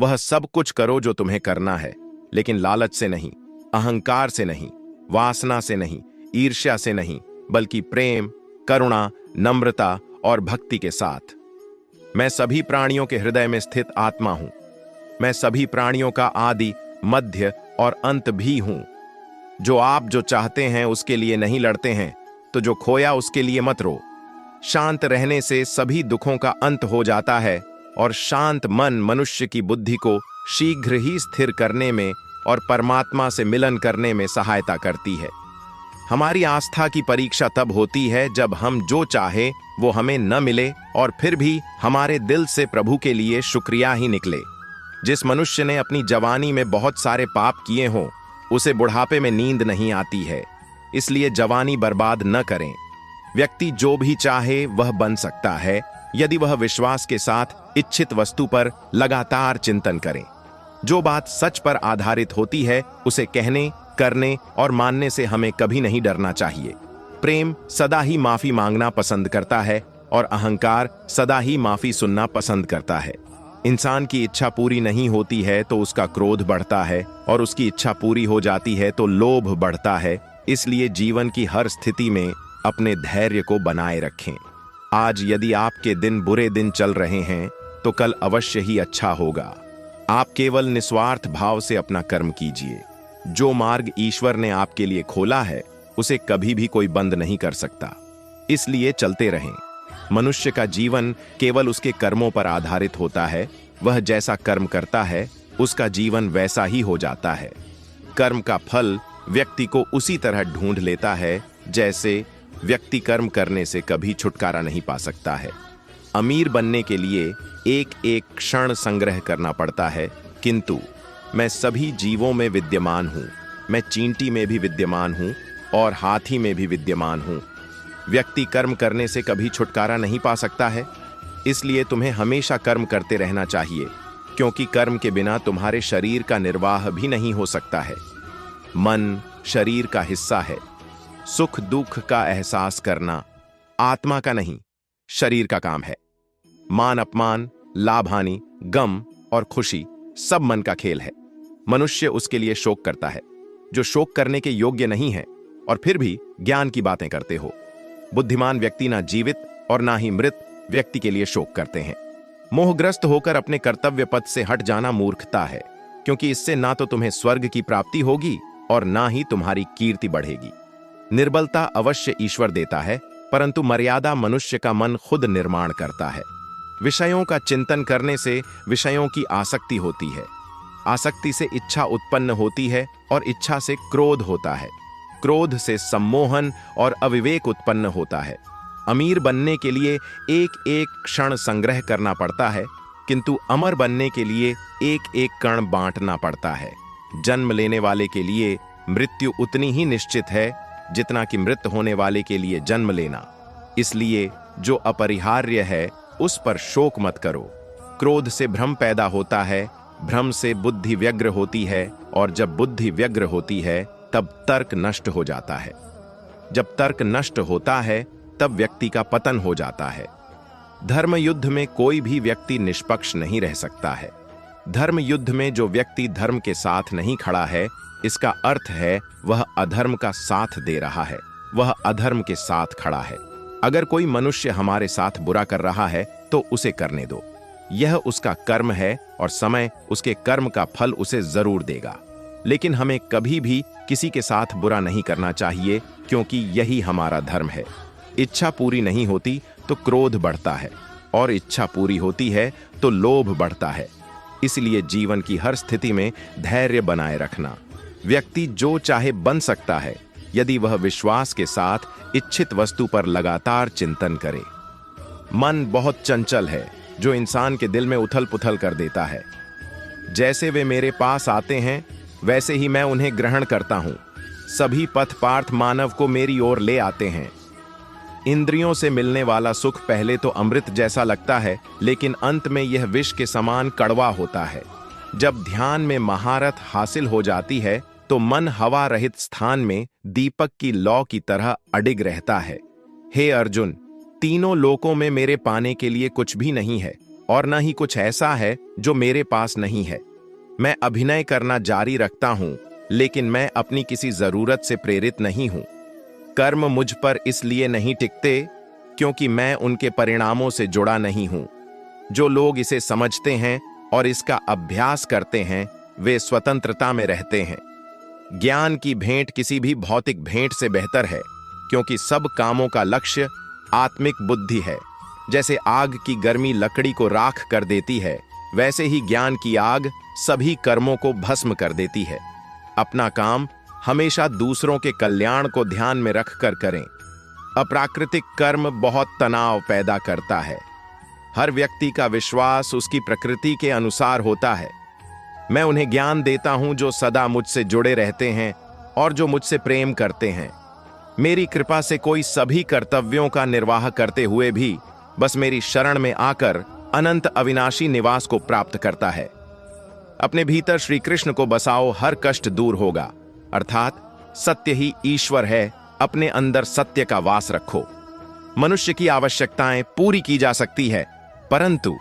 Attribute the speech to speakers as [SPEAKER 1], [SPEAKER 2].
[SPEAKER 1] वह सब कुछ करो जो तुम्हें करना है, लेकिन लालच से नहीं, अहंकार से नहीं, वासना से नहीं, ईर्ष्या से नहीं, बल्कि प्रेम, करुणा, नम्रता और भक्ति के साथ। मैं सभी प्राणियों के हृदय में स्थित आत्मा हूं। मैं सभी प्राणियों का आदि, मध्य और अंत भी हूं। जो आप जो चाहते हैं उसके लिए नहीं लड़ते हैं, तो जो खोया उसके लिए मत रो। शांत रहने से सभी दुखों का अंत हो जाता है और शांत मन मनुष्य की बुद्धि को शीघ्र ही स्थिर करने में और परमात्मा से मिलन करने में सहायता करती है। हमारी आस्था की परीक्षा तब होती है जब हम जो चाहे वो हमें न मिले और फिर भी हमारे दिल से प्रभु के लिए शुक्रिया ही निकले। जिस मनुष्य ने अपनी जवानी में बहुत सारे पाप किए हों, उसे बुढ़ापे में नींद नहीं आती है। इसलिए जवानी बर्बाद न करें। व्यक्ति जो भी चाहे वह बन सकता है, यदि वह विश्वास के साथ इच्छित वस्तु पर लगातार चिंतन करे। जो बात सच पर आधारित होती है उसे कहने, करने और मानने से हमें कभी नहीं डरना चाहिए। प्रेम सदा ही माफी मांगना पसंद करता है और अहंकार सदा ही माफी सुनना पसंद करता है। इंसान की इच्छा पूरी नहीं होती है तो उसका क्रोध बढ़ता है, और उसकी इच्छा पूरी हो जाती है तो लोभ बढ़ता है। इसलिए जीवन की हर स्थिति में अपने धैर्य को बनाए रखें। आज यदि आपके दिन बुरे दिन चल रहे हैं तो कल अवश्य ही अच्छा होगा। आप केवल निस्वार्थ भाव से अपना कर्म कीजिए। जो मार्ग ईश्वर ने आपके लिए खोला है उसे कभी भी कोई बंद नहीं कर सकता। इसलिए चलते रहें। मनुष्य का जीवन केवल उसके कर्मों पर आधारित होता है। वह जैसा कर्म करता है उसका जीवन वैसा ही हो जाता है। कर्म का फल व्यक्ति को उसी तरह ढूंढ लेता है जैसे व्यक्ति कर्म करने से कभी छुटकारा नहीं पा सकता है। अमीर बनने के लिए एक एक क्षण संग्रह करना पड़ता है, किंतु मैं सभी जीवों में विद्यमान हूं। मैं चींटी में भी विद्यमान हूं और हाथी में भी विद्यमान हूं। व्यक्ति कर्म करने से कभी छुटकारा नहीं पा सकता है। इसलिए तुम्हें हमेशा कर्म करते रहना चाहिए, क्योंकि कर्म के बिना तुम्हारे शरीर का निर्वाह भी नहीं हो सकता है। मन शरीर का हिस्सा है। सुख दुख का एहसास करना आत्मा का नहीं, शरीर का काम है। मान अपमान, लाभ हानि, गम और खुशी सब मन का खेल है। मनुष्य उसके लिए शोक करता है जो शोक करने के योग्य नहीं है, और फिर भी ज्ञान की बातें करते हो। बुद्धिमान व्यक्ति ना जीवित और ना ही मृत व्यक्ति के लिए शोक करते हैं। मोहग्रस्त होकर अपने कर्तव्य पथ से हट जाना मूर्खता है, क्योंकि इससे ना तो तुम्हें स्वर्ग की प्राप्ति होगी और ना ही तुम्हारी कीर्ति बढ़ेगी। निर्बलता अवश्य ईश्वर देता है, परंतु मर्यादा मनुष्य का मन खुद निर्माण करता है। विषयों का चिंतन करने से विषयों की आसक्ति होती है। आसक्ति से इच्छा उत्पन्न होती है और इच्छा से क्रोध होता है। क्रोध से सम्मोहन और अविवेक उत्पन्न होता है। अमीर बनने के लिए एक एक क्षण संग्रह करना पड़ता है, किंतु अमर बनने के लिए एक एक कण बांटना पड़ता है। जन्म लेने वाले के लिए मृत्यु उतनी ही निश्चित है जितना कि मृत होने वाले के लिए जन्म लेना। इसलिए जो अपरिहार्य है उस पर शोक मत करो। क्रोध से भ्रम पैदा होता है, भ्रम से बुद्धि व्यग्र होती है, और जब बुद्धि व्यग्र होती है तब तर्क नष्ट हो जाता है। जब तर्क नष्ट होता है तब व्यक्ति का पतन हो जाता है। धर्म युद्ध में कोई भी व्यक्ति निष्पक्ष नहीं रह सकता है। धर्म युद्ध में जो व्यक्ति धर्म के साथ नहीं खड़ा है, इसका अर्थ है वह अधर्म का साथ दे रहा है, वह अधर्म के साथ खड़ा है। अगर कोई मनुष्य हमारे साथ बुरा कर रहा है तो उसे करने दो। यह उसका कर्म है और समय उसके कर्म का फल उसे जरूर देगा। लेकिन हमें कभी भी किसी के साथ बुरा नहीं करना चाहिए, क्योंकि यही हमारा धर्म है। इच्छा पूरी नहीं होती तो क्रोध बढ़ता है, और इच्छा पूरी होती है तो लोभ बढ़ता है। इसलिए जीवन की हर स्थिति में धैर्य बनाए रखना। व्यक्ति जो चाहे बन सकता है, यदि वह विश्वास के साथ इच्छित वस्तु पर लगातार चिंतन करे। मन बहुत चंचल है, जो इंसान के दिल में उथल पुथल कर देता है। जैसे वे मेरे पास आते हैं वैसे ही मैं उन्हें ग्रहण करता हूं। सभी पथ पार्थ मानव को मेरी ओर ले आते हैं। इंद्रियों से मिलने वाला सुख पहले तो अमृत जैसा लगता है, लेकिन अंत में यह विष के समान कड़वा होता है। जब ध्यान में महारत हासिल हो जाती है तो मन हवा रहित स्थान में दीपक की लौ की तरह अडिग रहता है। हे अर्जुन, तीनों लोकों में मेरे पाने के लिए कुछ भी नहीं है। और न ही कुछ ऐसा है जो मेरे पास नहीं है। मैं अभिनय करना जारी रखता हूं, लेकिन मैं अपनी किसी जरूरत से प्रेरित नहीं हूं। कर्म मुझ पर इसलिए नहीं टिकते क्योंकि मैं उनके परिणामों से जुड़ा नहीं हूं। जो लोग इसे समझते हैं और इसका अभ्यास करते हैं, वे स्वतंत्रता में रहते हैं। ज्ञान की भेंट किसी भी भौतिक भेंट से बेहतर है, क्योंकि सब कामों का लक्ष्य आत्मिक बुद्धि है। जैसे आग की गर्मी लकड़ी को राख कर देती है, वैसे ही ज्ञान की आग सभी कर्मों को भस्म कर देती है। अपना काम हमेशा दूसरों के कल्याण को ध्यान में रखकर करें। अप्राकृतिक कर्म बहुत तनाव पैदा करता है। हर व्यक्ति का विश्वास उसकी प्रकृति के अनुसार होता है। मैं उन्हें ज्ञान देता हूं जो सदा मुझसे जुड़े रहते हैं और जो मुझसे प्रेम करते हैं। मेरी कृपा से कोई सभी कर्तव्यों का निर्वाह करते हुए भी बस मेरी शरण में आकर अनंत अविनाशी निवास को प्राप्त करता है। अपने भीतर श्री कृष्ण को बसाओ, हर कष्ट दूर होगा। अर्थात सत्य ही ईश्वर है, अपने अंदर सत्य का वास रखो। मनुष्य की आवश्यकताएं पूरी की जा सकती है, परंतु